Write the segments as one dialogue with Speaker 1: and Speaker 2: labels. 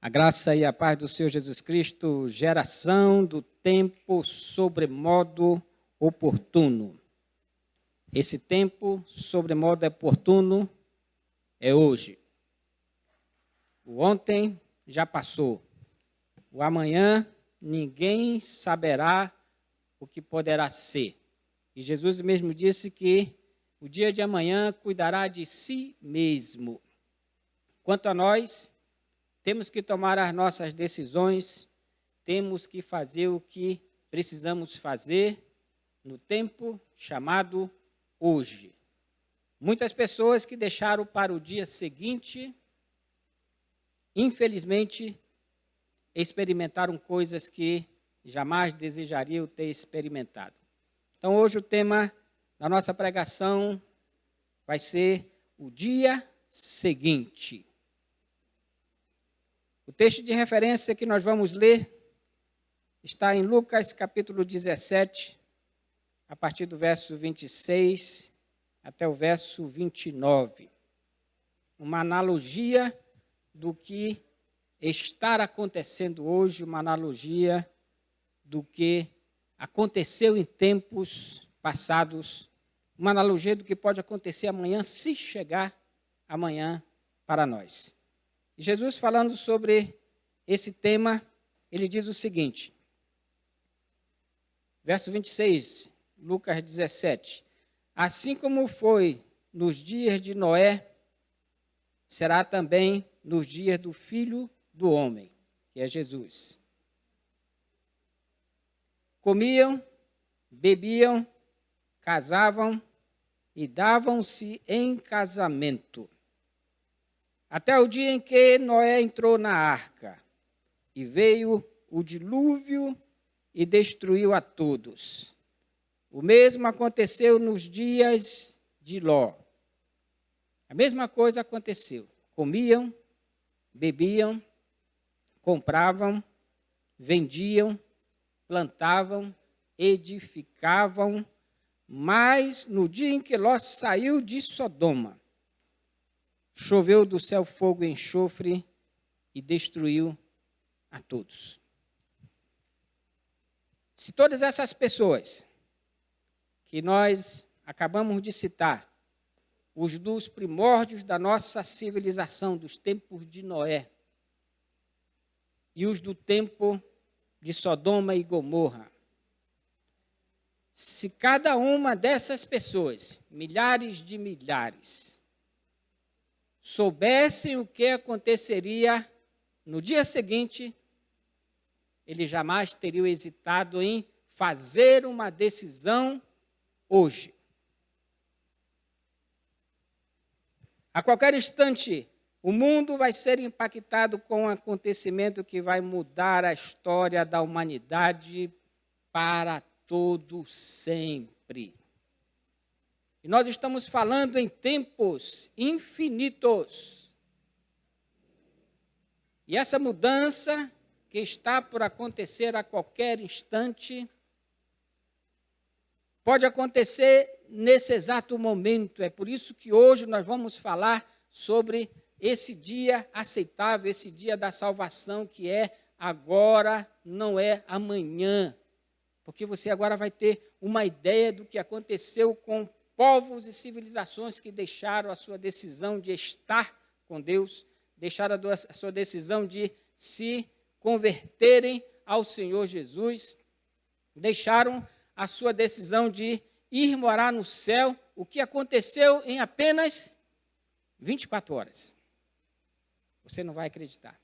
Speaker 1: A graça e a paz do Senhor Jesus Cristo, geração do tempo sobremodo oportuno. Esse tempo sobremodo oportuno é hoje. O ontem já passou. O amanhã ninguém saberá o que poderá ser. E Jesus mesmo disse que o dia de amanhã cuidará de si mesmo. Quanto a nós, temos que tomar as nossas decisões, temos que fazer o que precisamos fazer no tempo chamado hoje. Muitas pessoas que deixaram para o dia seguinte, infelizmente, experimentaram coisas que jamais desejariam ter experimentado. Então, hoje o tema da nossa pregação vai ser o dia seguinte. O texto de referência que nós vamos ler está em Lucas capítulo 17, a partir do verso 26 até o verso 29. Uma analogia do que está acontecendo hoje, uma analogia do que aconteceu em tempos passados, uma analogia do que pode acontecer amanhã, se chegar amanhã para nós. Jesus, falando sobre esse tema, ele diz o seguinte, verso 26, Lucas 17, assim como foi nos dias de Noé, será também nos dias do Filho do Homem, que é Jesus. Comiam, bebiam, casavam e davam-se em casamento, até o dia em que Noé entrou na arca, e veio o dilúvio e destruiu a todos. O mesmo aconteceu nos dias de Ló. A mesma coisa aconteceu. Comiam, bebiam, compravam, vendiam, plantavam, edificavam, mas no dia em que Ló saiu de Sodoma, choveu do céu fogo e enxofre e destruiu a todos. Se todas essas pessoas que nós acabamos de citar, os dos primórdios da nossa civilização, dos tempos de Noé, e os do tempo de Sodoma e Gomorra, se cada uma dessas pessoas, milhares de milhares, soubessem o que aconteceria no dia seguinte, eles jamais teriam hesitado em fazer uma decisão hoje. A qualquer instante, o mundo vai ser impactado com um acontecimento que vai mudar a história da humanidade para todo sempre. E nós estamos falando em tempos infinitos. E essa mudança que está por acontecer a qualquer instante, pode acontecer nesse exato momento. É por isso que hoje nós vamos falar sobre esse dia aceitável, esse dia da salvação, que é agora, não é amanhã. Porque você agora vai ter uma ideia do que aconteceu com povos e civilizações que deixaram a sua decisão de estar com Deus, deixaram a sua decisão de se converterem ao Senhor Jesus, deixaram a sua decisão de ir morar no céu, o que aconteceu em apenas 24 horas. Você não vai acreditar.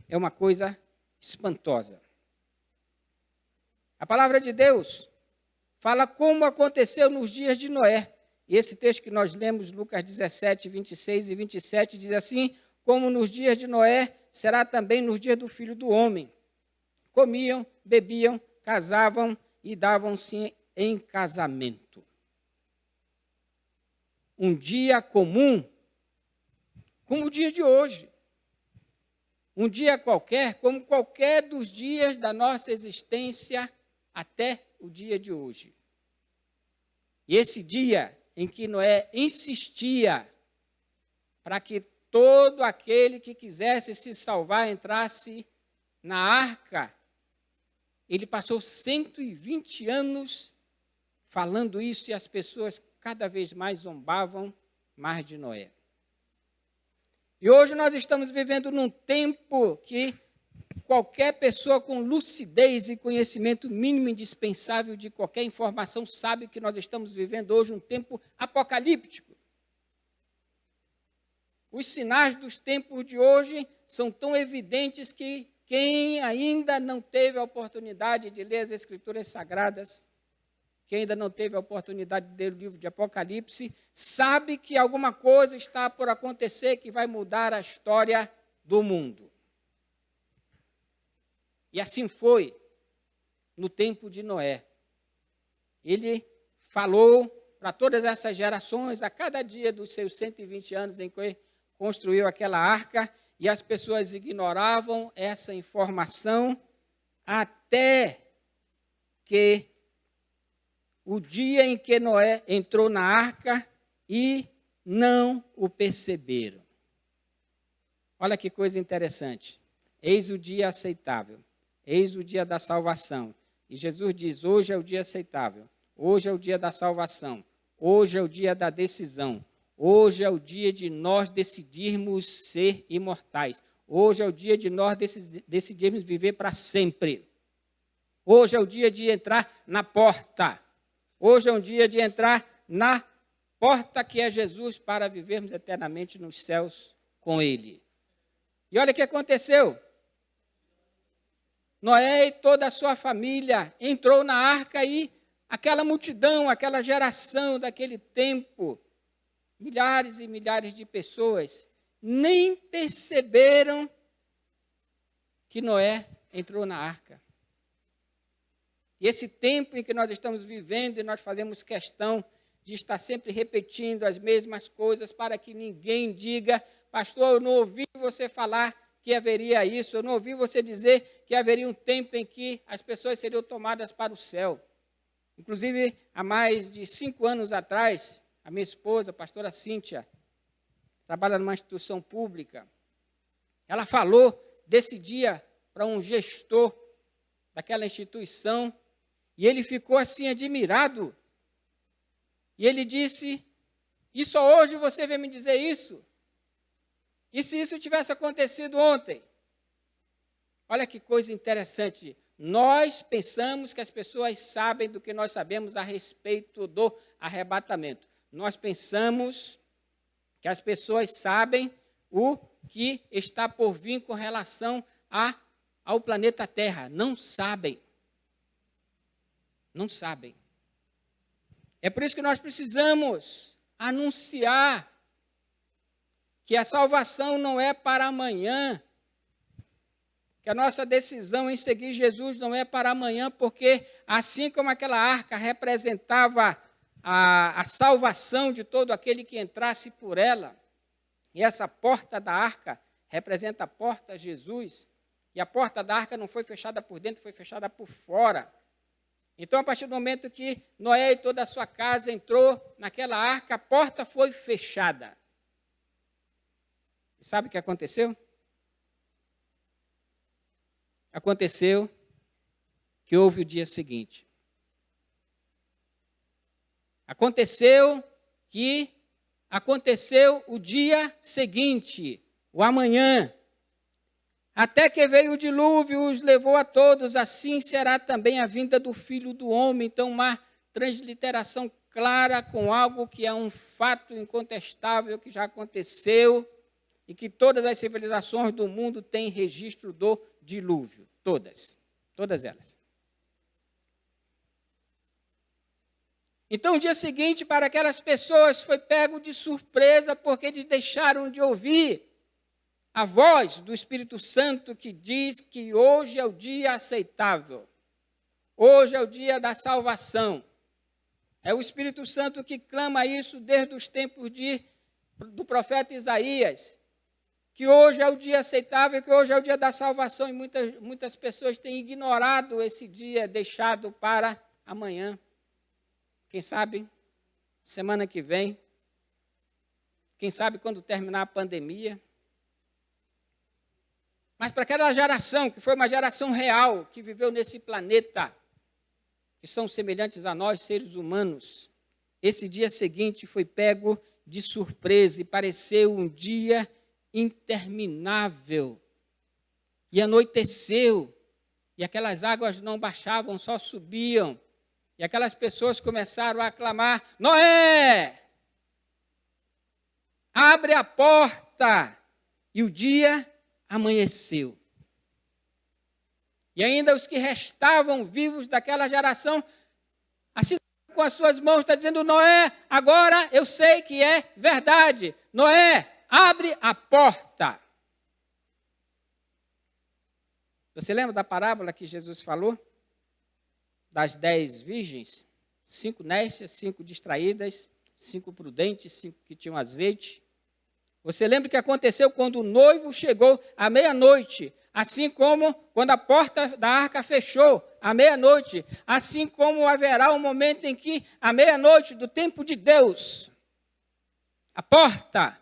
Speaker 1: É uma coisa espantosa. A palavra de Deus fala como aconteceu nos dias de Noé. E esse texto que nós lemos, Lucas 17, 26 e 27, diz assim, como nos dias de Noé, será também nos dias do Filho do Homem. Comiam, bebiam, casavam e davam-se em casamento. Um dia comum, como o dia de hoje. Um dia qualquer, como qualquer dos dias da nossa existência até o dia de hoje. E esse dia em que Noé insistia para que todo aquele que quisesse se salvar entrasse na arca. Ele passou 120 anos falando isso e as pessoas cada vez mais zombavam mais de Noé. E hoje nós estamos vivendo num tempo que qualquer pessoa com lucidez e conhecimento mínimo indispensável de qualquer informação sabe que nós estamos vivendo hoje um tempo apocalíptico. Os sinais dos tempos de hoje são tão evidentes que quem ainda não teve a oportunidade de ler as Escrituras Sagradas, quem ainda não teve a oportunidade de ler o livro de Apocalipse, sabe que alguma coisa está por acontecer que vai mudar a história do mundo. E assim foi no tempo de Noé. Ele falou para todas essas gerações, a cada dia dos seus 120 anos em que construiu aquela arca, e as pessoas ignoravam essa informação até que o dia em que Noé entrou na arca e não o perceberam. Olha que coisa interessante. Eis o dia aceitável. Eis o dia da salvação. E Jesus diz, hoje é o dia aceitável. Hoje é o dia da salvação. Hoje é o dia da decisão. Hoje é o dia de nós decidirmos ser imortais. Hoje é o dia de nós decidirmos viver para sempre. Hoje é o dia de entrar na porta. Hoje é um dia de entrar na porta que é Jesus para vivermos eternamente nos céus com Ele. E olha o que aconteceu. Noé e toda a sua família entrou na arca e aquela multidão, aquela geração daquele tempo, milhares e milhares de pessoas, nem perceberam que Noé entrou na arca. E esse tempo em que nós estamos vivendo e nós fazemos questão de estar sempre repetindo as mesmas coisas para que ninguém diga, pastor, eu não ouvi você falar que haveria isso, eu não ouvi você dizer que haveria um tempo em que as pessoas seriam tomadas para o céu. Inclusive, há mais de 5 anos atrás, a minha esposa, a pastora Cíntia, trabalha numa instituição pública, ela falou desse dia para um gestor daquela instituição, e ele ficou assim admirado. E ele disse, e só hoje você vem me dizer isso? E se isso tivesse acontecido ontem? Olha que coisa interessante. Nós pensamos que as pessoas sabem do que nós sabemos a respeito do arrebatamento. Nós pensamos que as pessoas sabem o que está por vir com relação ao planeta Terra. Não sabem. Não sabem. É por isso que nós precisamos anunciar que a salvação não é para amanhã, que a nossa decisão em seguir Jesus não é para amanhã, porque assim como aquela arca representava a salvação de todo aquele que entrasse por ela, e essa porta da arca representa a porta Jesus, e a porta da arca não foi fechada por dentro, foi fechada por fora. Então, a partir do momento que Noé e toda a sua casa entrou naquela arca, a porta foi fechada. E sabe o que aconteceu? Aconteceu que houve o dia seguinte. Aconteceu o dia seguinte, o amanhã. Até que veio o dilúvio, os levou a todos, assim será também a vinda do Filho do Homem. Então, uma transliteração clara com algo que é um fato incontestável que já aconteceu e que todas as civilizações do mundo têm registro do dilúvio. Todas elas. Então, o dia seguinte, para aquelas pessoas, foi pego de surpresa, porque eles deixaram de ouvir a voz do Espírito Santo que diz que hoje é o dia aceitável. Hoje é o dia da salvação. É o Espírito Santo que clama isso desde os tempos do profeta Isaías, que hoje é o dia aceitável, que hoje é o dia da salvação, e muitas pessoas têm ignorado esse dia, deixado para amanhã. Quem sabe, semana que vem, quem sabe quando terminar a pandemia. Mas para aquela geração, que foi uma geração real, que viveu nesse planeta, que são semelhantes a nós, seres humanos, esse dia seguinte foi pego de surpresa e pareceu um dia interminável. E anoiteceu, e aquelas águas não baixavam, só subiam. E aquelas pessoas começaram a clamar: Noé, abre a porta! E o dia amanheceu. E ainda os que restavam vivos daquela geração, assim com as suas mãos, está dizendo: Noé, agora eu sei que é verdade. Noé, abre a porta. Você lembra da parábola que Jesus falou? Das 10 virgens? 5 nécias, 5 distraídas, 5 prudentes, 5 que tinham azeite. Você lembra o que aconteceu quando o noivo chegou à meia-noite? Assim como quando a porta da arca fechou à meia-noite, assim como haverá um momento em que, à meia-noite do tempo de Deus, a porta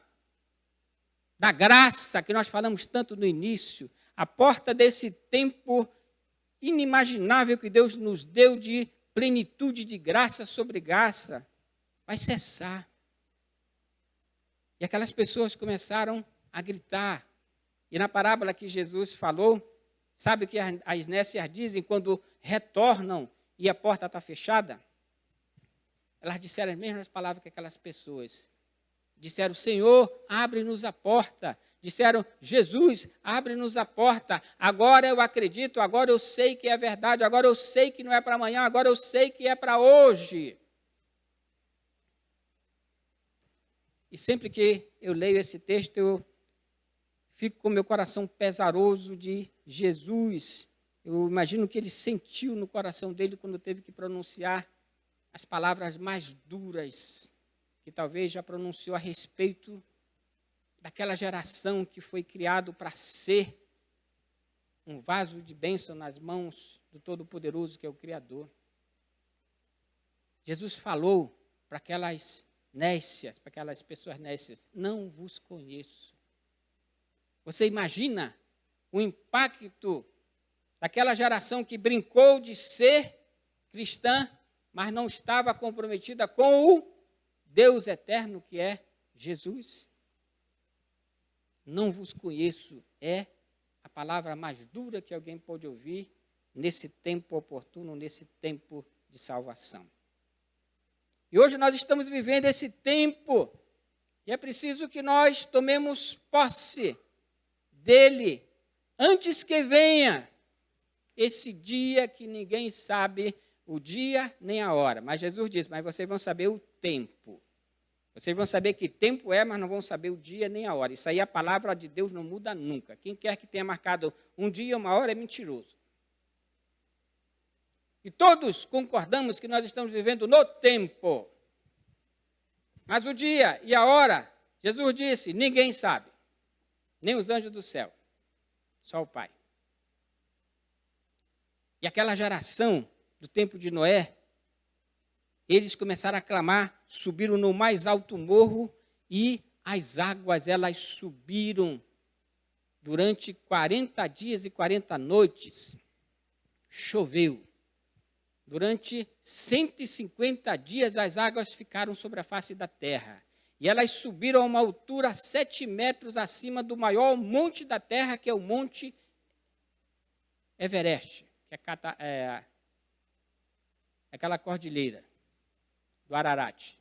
Speaker 1: da graça, que nós falamos tanto no início, a porta desse tempo inimaginável que Deus nos deu de plenitude de graça sobre graça, vai cessar. E aquelas pessoas começaram a gritar. E na parábola que Jesus falou, sabe o que as nécias dizem quando retornam e a porta está fechada? Elas disseram as mesmas palavras que aquelas pessoas. Disseram: Senhor, abre-nos a porta. Disseram: Jesus, abre-nos a porta. Agora eu acredito, agora eu sei que é verdade, agora eu sei que não é para amanhã, agora eu sei que é para hoje. E sempre que eu leio esse texto, eu fico com meu coração pesaroso de Jesus. Eu imagino o que ele sentiu no coração dele quando teve que pronunciar as palavras mais duras que talvez já pronunciou a respeito daquela geração que foi criado para ser um vaso de bênção nas mãos do Todo-Poderoso, que é o Criador. Jesus falou para aquelas nécias, para aquelas pessoas nécias: não vos conheço. Você imagina o impacto daquela geração que brincou de ser cristã, mas não estava comprometida com o Deus eterno que é Jesus? Não vos conheço é a palavra mais dura que alguém pode ouvir nesse tempo oportuno, nesse tempo de salvação. E hoje nós estamos vivendo esse tempo, e é preciso que nós tomemos posse dele, antes que venha esse dia que ninguém sabe o dia nem a hora. Mas Jesus disse: mas vocês vão saber o tempo. Vocês vão saber que tempo é, mas não vão saber o dia nem a hora. Isso aí, a palavra de Deus não muda nunca. Quem quer que tenha marcado um dia, uma hora, é mentiroso. E todos concordamos que nós estamos vivendo no tempo. Mas o dia e a hora, Jesus disse, ninguém sabe. Nem os anjos do céu. Só o Pai. E aquela geração do tempo de Noé, eles começaram a clamar, subiram no mais alto morro e as águas, elas subiram durante 40 dias e 40 noites. Choveu. Durante 150 dias as águas ficaram sobre a face da terra. E elas subiram a uma altura 7 metros acima do maior monte da terra, que é o Monte Everest, que é aquela cordilheira do Ararat.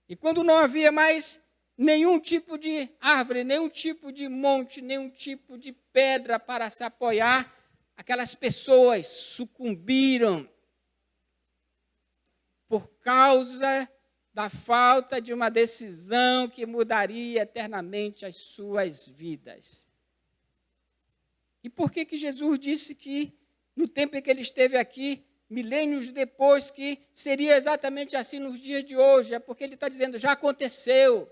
Speaker 1: E quando não havia mais nenhum tipo de árvore, nenhum tipo de monte, nenhum tipo de pedra para se apoiar, aquelas pessoas sucumbiram por causa da falta de uma decisão que mudaria eternamente as suas vidas. E por que Jesus disse que, no tempo em que ele esteve aqui, milênios depois, que seria exatamente assim nos dias de hoje? É porque ele está dizendo, já aconteceu.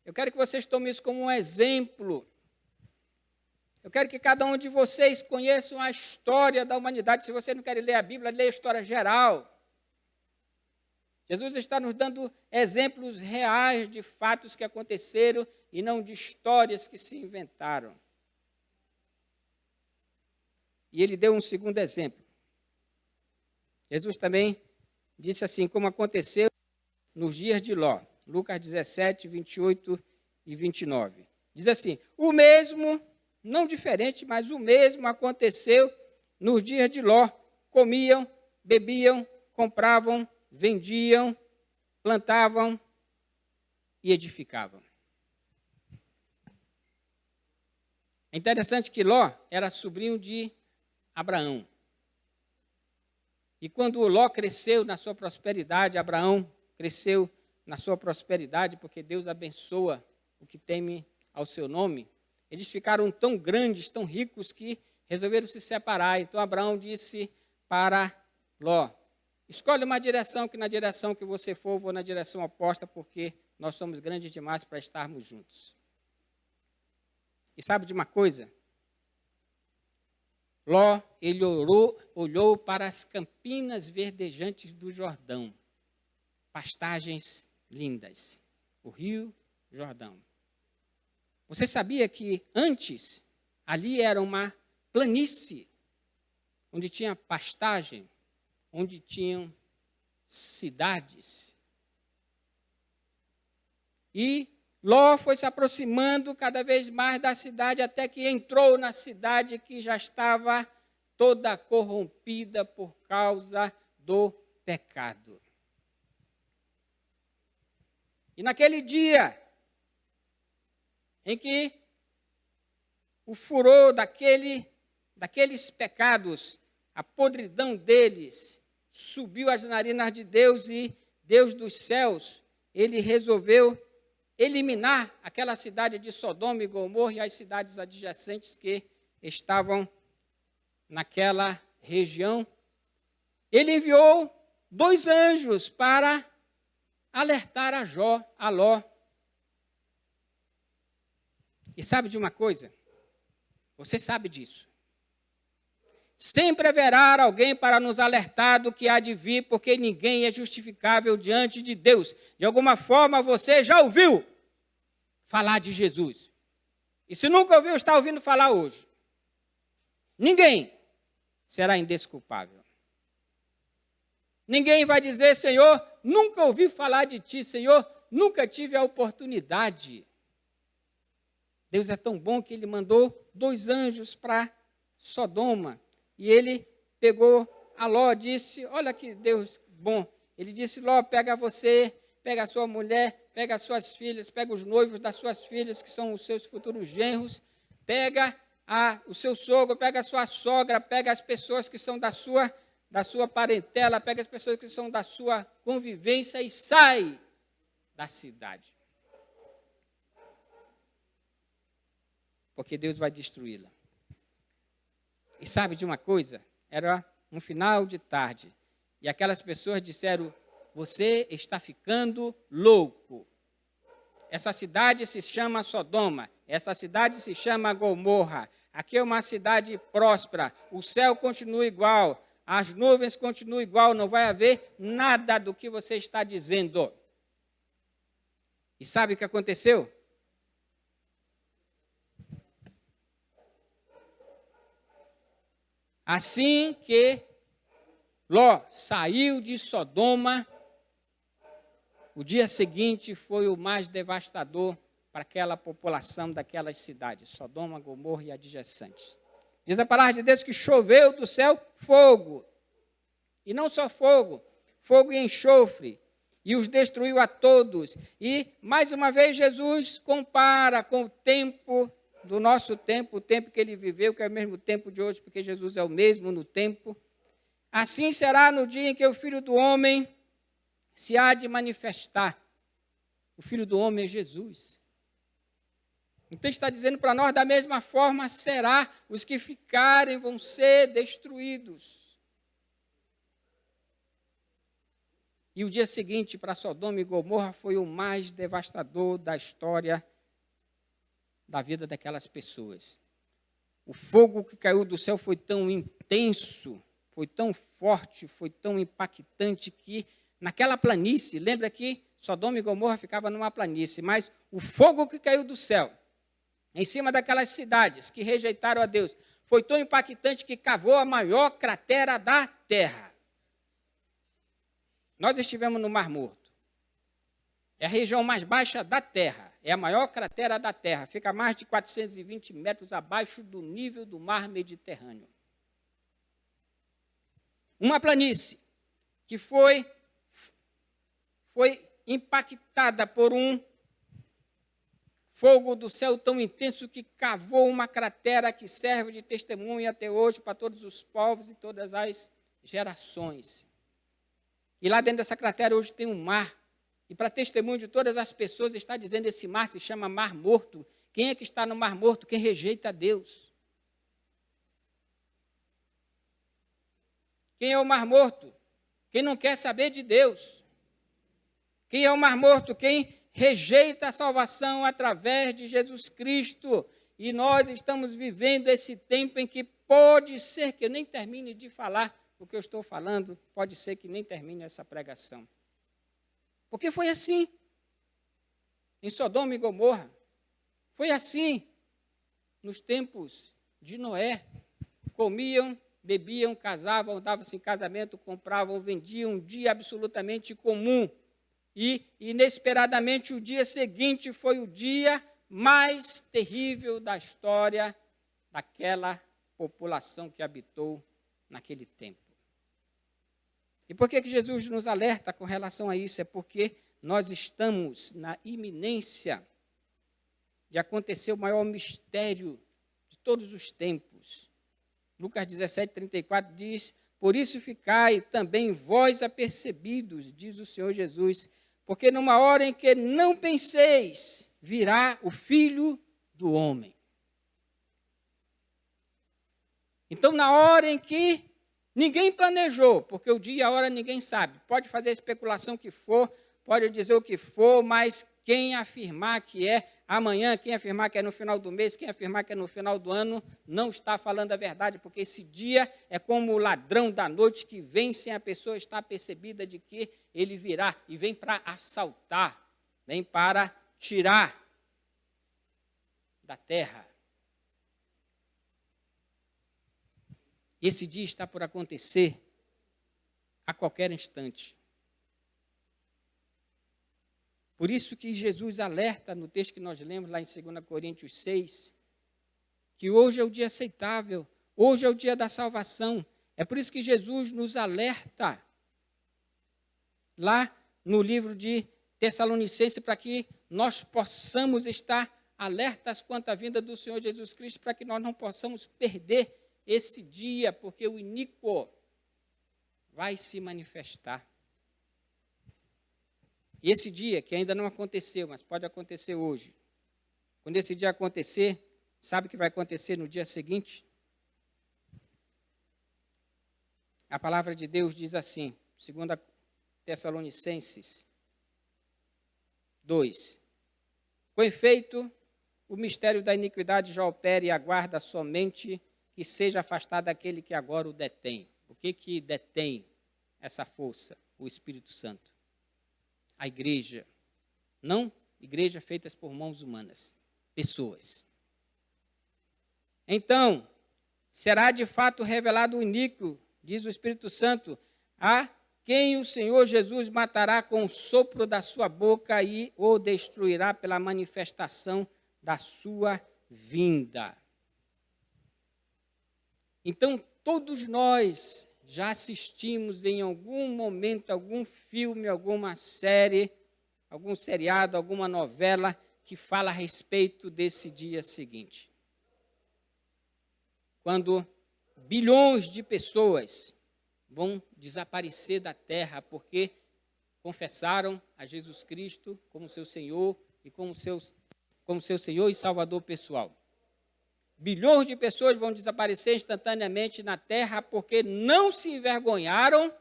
Speaker 1: Eu quero que vocês tomem isso como um exemplo. Eu quero que cada um de vocês conheçam a história da humanidade. Se vocês não querem ler a Bíblia, leia a história geral. Jesus está nos dando exemplos reais de fatos que aconteceram e não de histórias que se inventaram. E ele deu um segundo exemplo. Jesus também disse assim, como aconteceu nos dias de Ló. Lucas 17, 28 e 29. Diz assim, o mesmo, não diferente, mas o mesmo aconteceu nos dias de Ló. Comiam, bebiam, compravam, vendiam, plantavam e edificavam. É interessante que Ló era sobrinho de Abraão. E quando Ló cresceu na sua prosperidade, Abraão cresceu na sua prosperidade, porque Deus abençoa o que teme ao seu nome, eles ficaram tão grandes, tão ricos, que resolveram se separar. Então Abraão disse para Ló, escolhe uma direção, que na direção que você for, eu vou na direção oposta, porque nós somos grandes demais para estarmos juntos. E sabe de uma coisa? Ló, ele olhou para as campinas verdejantes do Jordão, pastagens lindas, o rio Jordão. Você sabia que antes ali era uma planície, onde tinha pastagem, onde tinham cidades. E Ló foi se aproximando cada vez mais da cidade, até que entrou na cidade que já estava toda corrompida por causa do pecado. E naquele dia em que o furor daqueles pecados, a podridão deles, subiu às narinas de Deus, e Deus dos céus, ele resolveu eliminar aquela cidade de Sodoma e Gomorra e as cidades adjacentes que estavam naquela região. Ele enviou 2 anjos para alertar a Ló. E sabe de uma coisa? Você sabe disso. Sempre haverá alguém para nos alertar do que há de vir, porque ninguém é justificável diante de Deus. De alguma forma você já ouviu falar de Jesus. E se nunca ouviu, está ouvindo falar hoje. Ninguém será indesculpável. Ninguém vai dizer, Senhor, nunca ouvi falar de ti, Senhor, nunca tive a oportunidade. Deus é tão bom que ele mandou 2 anjos para Sodoma. E ele pegou a Ló, disse, olha que Deus bom. Ele disse, Ló, pega você, pega a sua mulher, pega as suas filhas, pega os noivos das suas filhas, que são os seus futuros genros, pega o seu sogro, pega a sua sogra, pega as pessoas que são da sua parentela, pega as pessoas que são da sua convivência e sai da cidade. Porque Deus vai destruí-la. E sabe de uma coisa? Era um final de tarde. E aquelas pessoas disseram, você está ficando louco. Essa cidade se chama Sodoma. Essa cidade se chama Gomorra. Aqui é uma cidade próspera. O céu continua igual. As nuvens continuam igual. Não vai haver nada do que você está dizendo. E sabe o que aconteceu? Assim que Ló saiu de Sodoma, o dia seguinte foi o mais devastador para aquela população daquelas cidades, Sodoma, Gomorra e adjacentes. Diz a palavra de Deus que choveu do céu fogo. E não só fogo, fogo e enxofre, e os destruiu a todos. E, mais uma vez, Jesus compara com o tempo do nosso tempo, o tempo que ele viveu, que é o mesmo tempo de hoje, porque Jesus é o mesmo no tempo. Assim será no dia em que o Filho do Homem se há de manifestar. O Filho do Homem é Jesus. Então está dizendo para nós, da mesma forma será, os que ficarem vão ser destruídos. E o dia seguinte para Sodoma e Gomorra foi o mais devastador da história da vida daquelas pessoas. O fogo que caiu do céu foi tão intenso, foi tão forte, foi tão impactante que naquela planície. Lembra que Sodoma e Gomorra ficava numa planície, mas o fogo que caiu do céu, em cima daquelas cidades que rejeitaram a Deus, foi tão impactante que cavou a maior cratera da terra. Nós estivemos no Mar Morto. É a região mais baixa da terra. É a maior cratera da terra. Fica a mais de 420 metros abaixo do nível do mar Mediterrâneo. Uma planície que foi impactada por um fogo do céu tão intenso que cavou uma cratera que serve de testemunho até hoje para todos os povos e todas as gerações. E lá dentro dessa cratera hoje tem um mar. E para testemunho de todas as pessoas está dizendo, esse mar se chama Mar Morto. Quem é que está no Mar Morto? Quem rejeita a Deus. Quem é o Mar Morto? Quem não quer saber de Deus. Quem é o Mar Morto? Quem rejeita a salvação através de Jesus Cristo. E nós estamos vivendo esse tempo em que pode ser que eu nem termine de falar o que eu estou falando, pode ser que nem termine essa pregação. Porque foi assim em Sodoma e Gomorra. Foi assim nos tempos de Noé. Comiam, bebiam, casavam, davam-se em casamento, compravam, vendiam, um dia absolutamente comum. E, inesperadamente, o dia seguinte foi o dia mais terrível da história daquela população que habitou naquele tempo. E por que Jesus nos alerta com relação a isso? É porque nós estamos na iminência de acontecer o maior mistério de todos os tempos. Lucas 17, 34 diz, por isso ficai também vós apercebidos, diz o Senhor Jesus, porque numa hora em que não penseis, virá o Filho do Homem. Então, na hora em que ninguém planejou, porque o dia e a hora ninguém sabe. Pode fazer a especulação que for, pode dizer o que for, mas quem afirmar que é amanhã, quem afirmar que é no final do mês, quem afirmar que é no final do ano, não está falando a verdade, porque esse dia é como o ladrão da noite que vem sem a pessoa estar percebida de que ele virá e vem para assaltar, vem para tirar da terra. Esse dia está por acontecer a qualquer instante. Por isso que Jesus alerta no texto que nós lemos lá em 2 Coríntios 6, que hoje é o dia aceitável, hoje é o dia da salvação. É por isso que Jesus nos alerta lá no livro de Tessalonicenses, para que nós possamos estar alertas quanto à vinda do Senhor Jesus Cristo, para que nós não possamos perder esse dia, porque o iníquo vai se manifestar. E esse dia, que ainda não aconteceu, mas pode acontecer hoje, quando esse dia acontecer, sabe o que vai acontecer no dia seguinte? A palavra de Deus diz assim, 2 Tessalonicenses 2. Com efeito, o mistério da iniquidade já opera e aguarda somente que seja afastado aquele que agora o detém. O que detém essa força? O Espírito Santo. A igreja. Não igreja feitas por mãos humanas. Pessoas. Então, será de fato revelado o iníquo, diz o Espírito Santo, a quem o Senhor Jesus matará com o sopro da sua boca e o destruirá pela manifestação da sua vinda. Então, todos nós já assistimos em algum momento, algum filme, alguma série, algum seriado, alguma novela que fala a respeito desse dia seguinte. Quando bilhões de pessoas vão desaparecer da terra porque confessaram a Jesus Cristo como seu Senhor e como seu Senhor e Salvador pessoal. Bilhões de pessoas vão desaparecer instantaneamente na terra porque não se envergonharam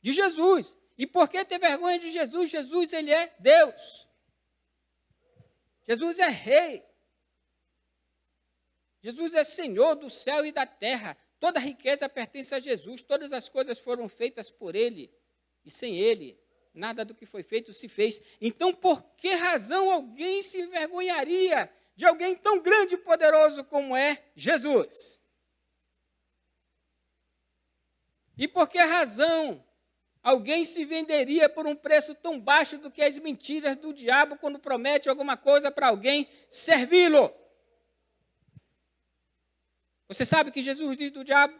Speaker 1: de Jesus. E por que ter vergonha de Jesus? Jesus, ele é Deus. Jesus é Rei. Jesus é Senhor do céu e da terra. Toda a riqueza pertence a Jesus. Todas as coisas foram feitas por Ele. E sem ele, nada do que foi feito se fez. Então, por que razão alguém se envergonharia de alguém tão grande e poderoso como é Jesus? E por que razão alguém se venderia por um preço tão baixo do que as mentiras do diabo quando promete alguma coisa para alguém servi-lo? Você sabe que Jesus diz do diabo?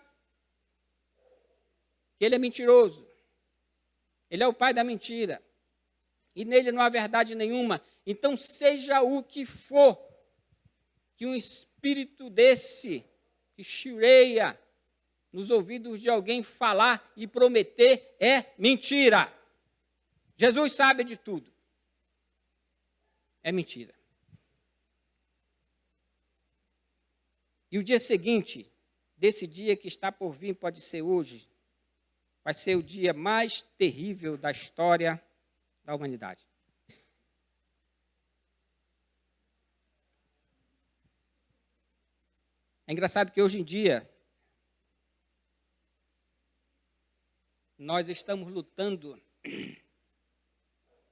Speaker 1: Que ele é mentiroso. Ele é o pai da mentira. E nele não há verdade nenhuma. Então, seja o que for, que um espírito desse, que chireia nos ouvidos de alguém falar e prometer, é mentira. Jesus sabe de tudo. É mentira. E o dia seguinte, desse dia que está por vir, pode ser hoje, vai ser o dia mais terrível da história da humanidade. É engraçado que hoje em dia nós estamos lutando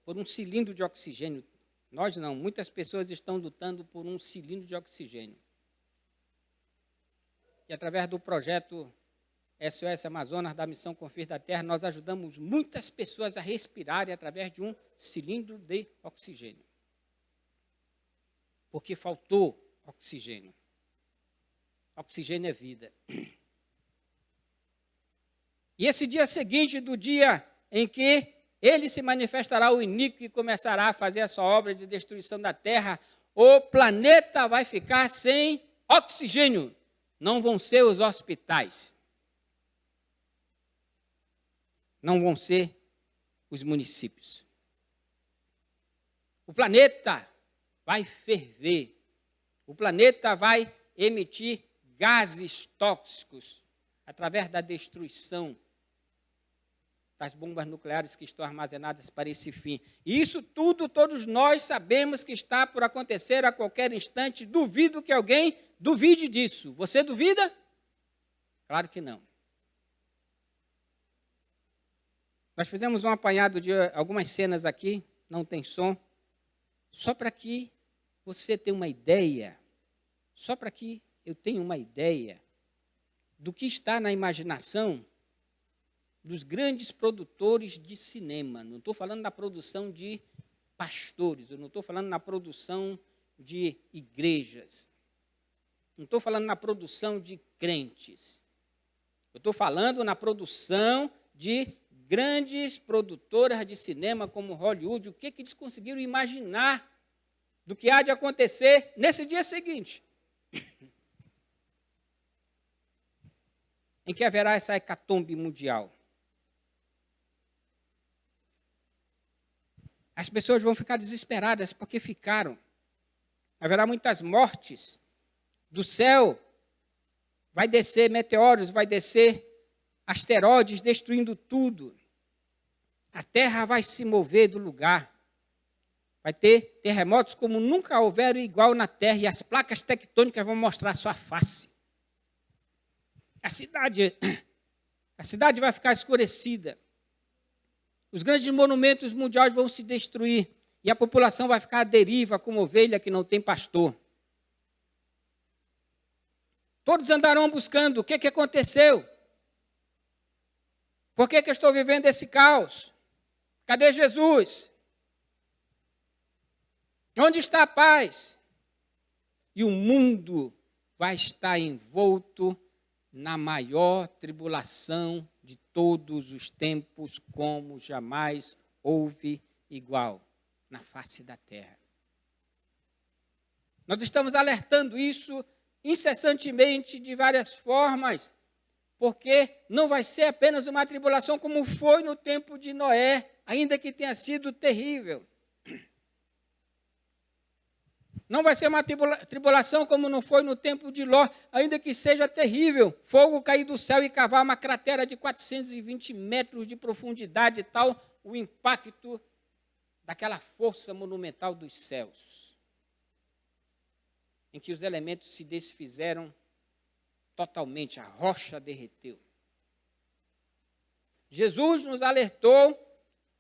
Speaker 1: por um cilindro de oxigênio. Nós não, muitas pessoas estão lutando por um cilindro de oxigênio. E através do projeto SOS Amazonas, da Missão Confins da Terra, nós ajudamos muitas pessoas a respirarem através de um cilindro de oxigênio. Porque faltou oxigênio. Oxigênio é vida. E esse dia seguinte do dia em que ele se manifestará o iníquo e começará a fazer a sua obra de destruição da terra, o planeta vai ficar sem oxigênio. Não vão ser os hospitais. Não vão ser os municípios. O planeta vai ferver. O planeta vai emitir gases tóxicos através da destruição das bombas nucleares que estão armazenadas para esse fim. E isso tudo todos nós sabemos que está por acontecer a qualquer instante. Duvido que alguém duvide disso. Você duvida? Claro que não. Nós fizemos um apanhado de algumas cenas aqui, não tem som, só para que você tenha uma ideia, só para que eu tenha uma ideia do que está na imaginação dos grandes produtores de cinema. Não estou falando da produção de pastores, eu não estou falando na produção de igrejas, não estou falando na produção de crentes, eu estou falando na produção de grandes produtoras de cinema como Hollywood. O que eles conseguiram imaginar do que há de acontecer nesse dia seguinte? Em que haverá essa hecatombe mundial. As pessoas vão ficar desesperadas porque ficaram. Haverá muitas mortes. Do céu vai descer meteoros, vai descer asteroides destruindo tudo. A terra vai se mover do lugar. Vai ter terremotos como nunca houveram igual na terra, e as placas tectônicas vão mostrar sua face. A cidade vai ficar escurecida. Os grandes monumentos mundiais vão se destruir e a população vai ficar à deriva como ovelha que não tem pastor. Todos andarão buscando o que aconteceu. Por que eu estou vivendo esse caos? Cadê Jesus? Onde está a paz? E o mundo vai estar envolto na maior tribulação de todos os tempos, como jamais houve igual na face da terra. Nós estamos alertando isso incessantemente de várias formas, porque não vai ser apenas uma tribulação como foi no tempo de Noé, ainda que tenha sido terrível. Não vai ser uma tribulação como não foi no tempo de Ló, ainda que seja terrível. Fogo cair do céu e cavar uma cratera de 420 metros de profundidade e tal, o impacto daquela força monumental dos céus, em que os elementos se desfizeram totalmente, a rocha derreteu. Jesus nos alertou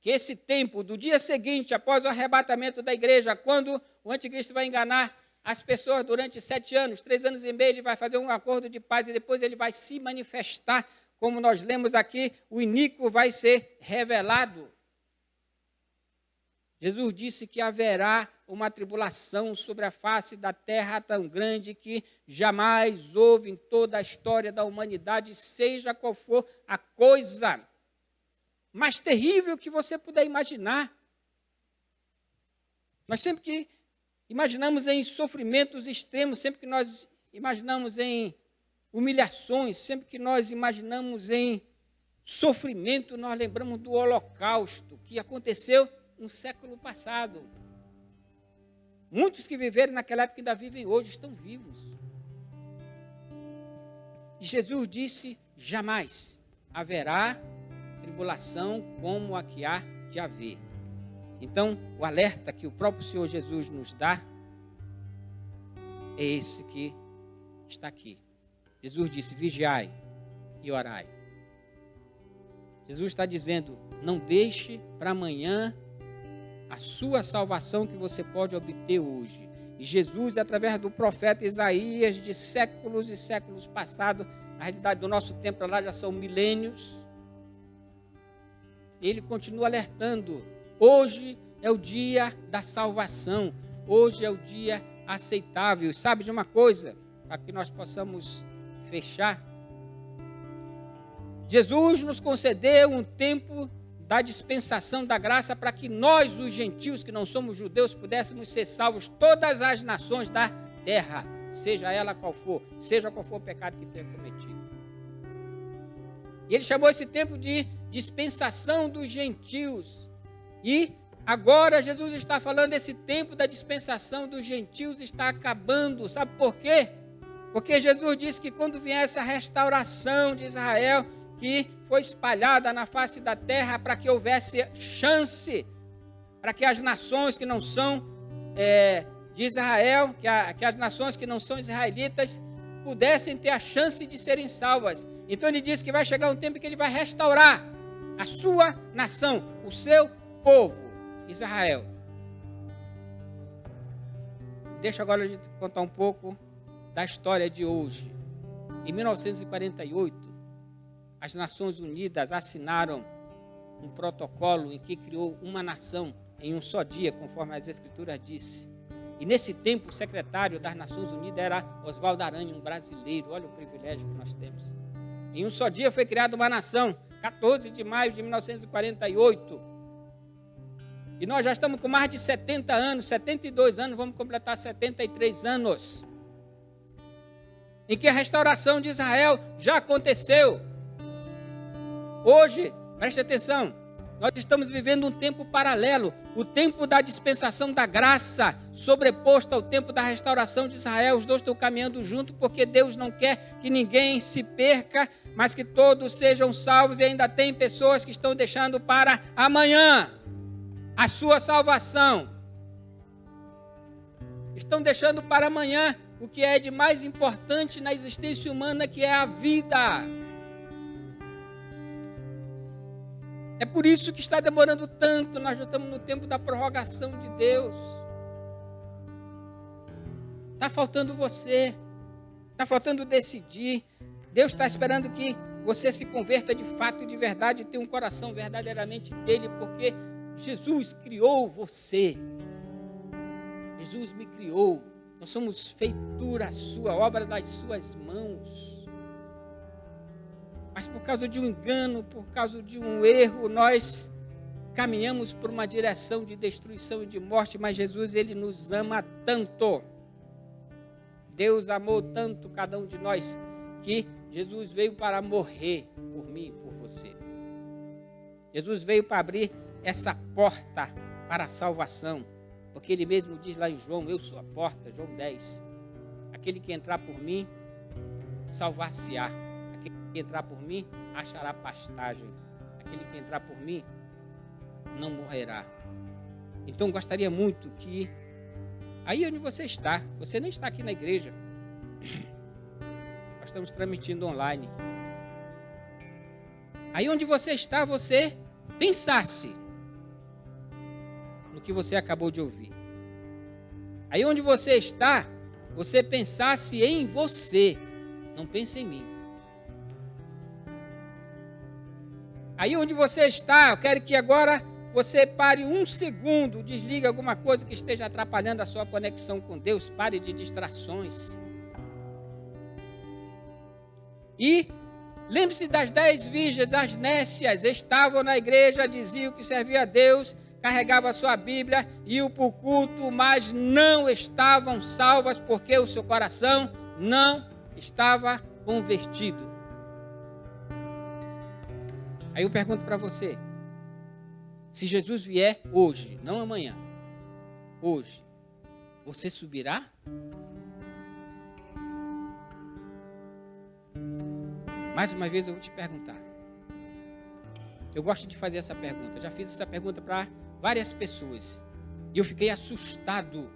Speaker 1: que esse tempo do dia seguinte, após o arrebatamento da igreja, quando o anticristo vai enganar as pessoas durante 7 anos, 3 anos e meio, ele vai fazer um acordo de paz e depois ele vai se manifestar, como nós lemos aqui, o iníquo vai ser revelado. Jesus disse que haverá uma tribulação sobre a face da terra tão grande que jamais houve em toda a história da humanidade, seja qual for a coisa mais terrível que você puder imaginar. Nós sempre que imaginamos em sofrimentos extremos, sempre que nós imaginamos em humilhações, sempre que nós imaginamos em sofrimento, nós lembramos do Holocausto, que aconteceu no século passado. Muitos que viveram naquela época ainda vivem hoje, estão vivos. E Jesus disse, jamais haverá tribulação como a que há de haver. Então, o alerta que o próprio Senhor Jesus nos dá é esse que está aqui. Jesus disse, vigiai e orai. Jesus está dizendo, não deixe para amanhã a sua salvação que você pode obter hoje. E Jesus, através do profeta Isaías, de séculos e séculos passados, na realidade do nosso tempo lá já são milênios, ele continua alertando, hoje é o dia da salvação, hoje é o dia aceitável. E sabe de uma coisa, para que nós possamos fechar? Jesus nos concedeu um tempo da dispensação da graça para que nós, os gentios, que não somos judeus, pudéssemos ser salvos, todas as nações da terra, seja ela qual for, seja qual for o pecado que tenha cometido. E ele chamou esse tempo de dispensação dos gentios. E agora Jesus está falando, esse tempo da dispensação dos gentios está acabando. Sabe por quê? Porque Jesus disse que quando vier essa restauração de Israel, que foi espalhada na face da terra, para que houvesse chance, para que as nações que não são de Israel, que as nações que não são israelitas, pudessem ter a chance de serem salvas. Então ele disse que vai chegar um tempo que ele vai restaurar a sua nação, o seu povo, Israel. Deixa agora eu te contar um pouco da história de hoje. Em 1948, as Nações Unidas assinaram um protocolo em que criou uma nação em um só dia, conforme as Escrituras dizem. E nesse tempo, o secretário das Nações Unidas era Oswaldo Aranha, um brasileiro. Olha o privilégio que nós temos. Em um só dia foi criada uma nação, 14 de maio de 1948. E nós já estamos com mais de 70 anos, 72 anos, vamos completar 73 anos. Em que a restauração de Israel já aconteceu. Hoje, preste atenção, nós estamos vivendo um tempo paralelo, o tempo da dispensação da graça, sobreposto ao tempo da restauração de Israel. Os dois estão caminhando junto, porque Deus não quer que ninguém se perca, mas que todos sejam salvos, e ainda tem pessoas que estão deixando para amanhã a sua salvação. Estão deixando para amanhã o que é de mais importante na existência humana, que é a vida. É por isso que está demorando tanto. Nós já estamos no tempo da prorrogação de Deus. Está faltando você. Está faltando decidir. Deus está esperando que você se converta de fato e de verdade e tenha um coração verdadeiramente dele, porque Jesus criou você. Jesus me criou. Nós somos feitura sua, obra das suas mãos. Mas por causa de um engano, por causa de um erro, nós caminhamos por uma direção de destruição e de morte. Mas Jesus, ele nos ama tanto. Deus amou tanto cada um de nós, que Jesus veio para morrer por mim e por você. Jesus veio para abrir essa porta para a salvação. Porque ele mesmo diz lá em João, eu sou a porta, João 10. Aquele que entrar por mim, salvar-se-á. Aquele que entrar por mim, achará pastagem. Aquele que entrar por mim, não morrerá. Então, gostaria muito que, aí onde você nem está aqui na igreja. Nós estamos transmitindo online. Aí onde você está, você pensasse no que você acabou de ouvir. Aí onde você está, você pensasse em você, não pense em mim. Aí onde você está, eu quero que agora você pare um segundo, desligue alguma coisa que esteja atrapalhando a sua conexão com Deus, pare de distrações. E lembre-se das 10 virgens, as nécias, estavam na igreja, diziam que servia a Deus, carregavam a sua Bíblia, iam para o culto, mas não estavam salvas porque o seu coração não estava convertido. Aí eu pergunto para você, se Jesus vier hoje, não amanhã, hoje, você subirá? Mais uma vez eu vou te perguntar. Eu gosto de fazer essa pergunta. Já fiz essa pergunta para várias pessoas. E eu fiquei assustado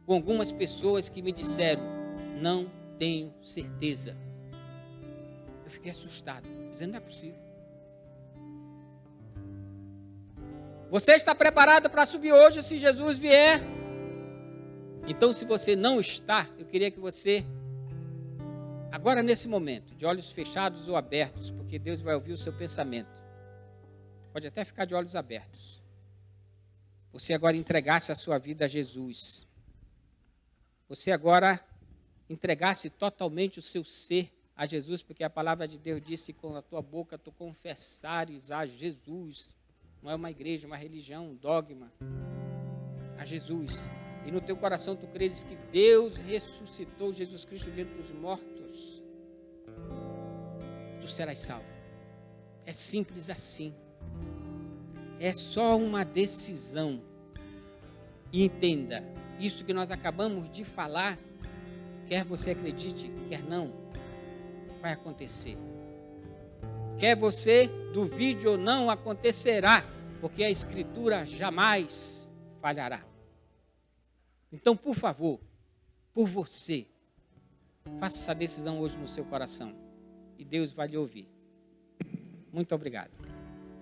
Speaker 1: com algumas pessoas que me disseram, não tenho certeza. Eu fiquei assustado, dizendo, não é possível. Você está preparado para subir hoje se Jesus vier? Então, se você não está, eu queria que você, agora nesse momento, de olhos fechados ou abertos, porque Deus vai ouvir o seu pensamento, pode até ficar de olhos abertos, você agora entregasse a sua vida a Jesus. Você agora entregasse totalmente o seu ser a Jesus, porque a palavra de Deus disse, com a tua boca tu confessares a Jesus. Não é uma igreja, uma religião, um dogma. A Jesus. E no teu coração tu creres que Deus ressuscitou Jesus Cristo dentre os mortos. Tu serás salvo. É simples assim. É só uma decisão. E entenda, isso que nós acabamos de falar, quer você acredite, quer não, vai acontecer. Quer você duvide ou não, acontecerá, porque a Escritura jamais falhará. Então, por favor, por você, faça essa decisão hoje no seu coração, e Deus vai lhe ouvir. Muito obrigado.